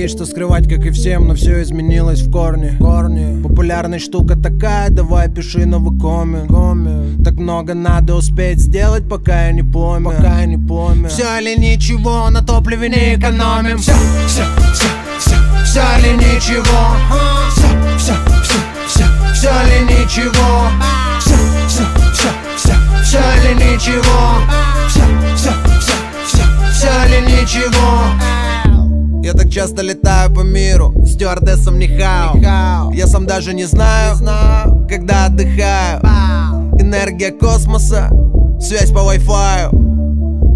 есть что скрывать, как и всем, но все изменилось в корне. Популярная штука такая, давай пиши новый коммент. Так много надо успеть сделать, пока я не пойму. Все или ничего, на топливе не экономим. Все или ничего. Все или ничего. Все или ничего. Все или ничего. Я так часто летаю по миру, стюардессом не хау. Я сам даже не знаю, когда отдыхаю. Энергия космоса, связь по Wi-Fi.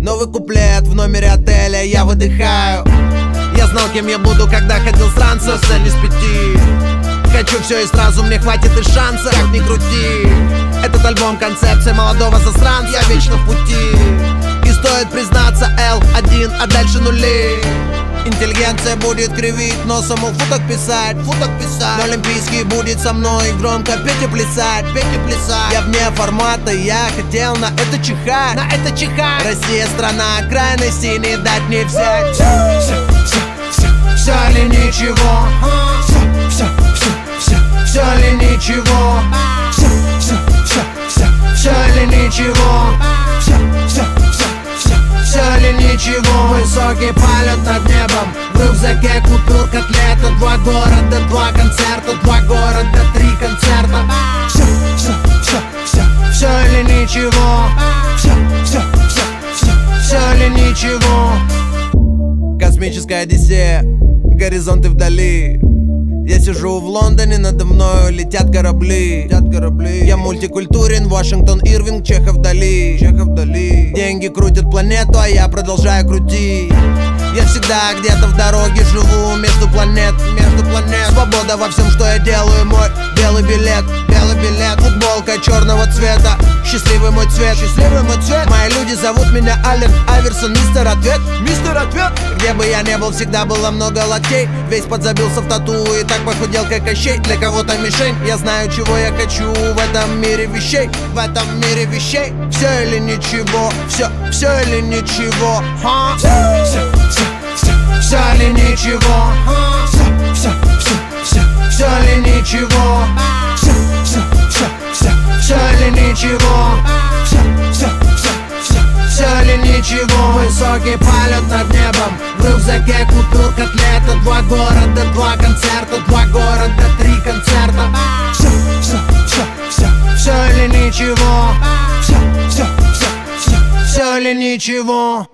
Новый куплет в номере отеля, я выдыхаю. Я знал, кем я буду, когда ходил с ранца. Цель не с 5. Хочу все и сразу, мне хватит и шанса. Как ни крути, этот альбом концепция молодого засранца. Я вечно в пути, и стоит признаться, L1, а дальше нули. Интеллигенция будет кривить носом, у футок писать. Но олимпийский будет со мной громко петь и плясать. Я вне формата, я хотел на это чихать. Россия страна крайностей, не дать не взять. Все или ничего. Все или ничего. Все или ничего. Все или ничего. Высокий полет над небом, в рюкзаке купюр, котлета. 2 города, 2 концерта, 2 города, 3 концерта. Все или ничего. Все или ничего. Космическая одиссея, горизонты вдали. Я сижу в Лондоне, надо мною летят корабли. Я мультикультурен, Вашингтон, Ирвинг, Чехов, Дали. Деньги крутят планету, а я продолжаю крутить. Я всегда где-то в дороге живу между планет. Свобода во всем, что я делаю, мой белый билет. Футболка черного цвета, счастливый мой цвет. Мои люди зовут меня Аллен Айверсон, мистер Ответ. Где бы я ни был, всегда было много локтей. Весь подзабился в тату и так похудел, как Кощей. Для кого-то мишень, я знаю, чего я хочу в этом мире вещей. Все или ничего. Все или ничего. Все или ничего. Все или ничего. Все или ничего. Все или ничего. Высокий полет над небом, в рюкзаке купюр, котлета. 2 города, 2 концерта, 2 города, 3 концерта. Все или ничего. Все или ничего.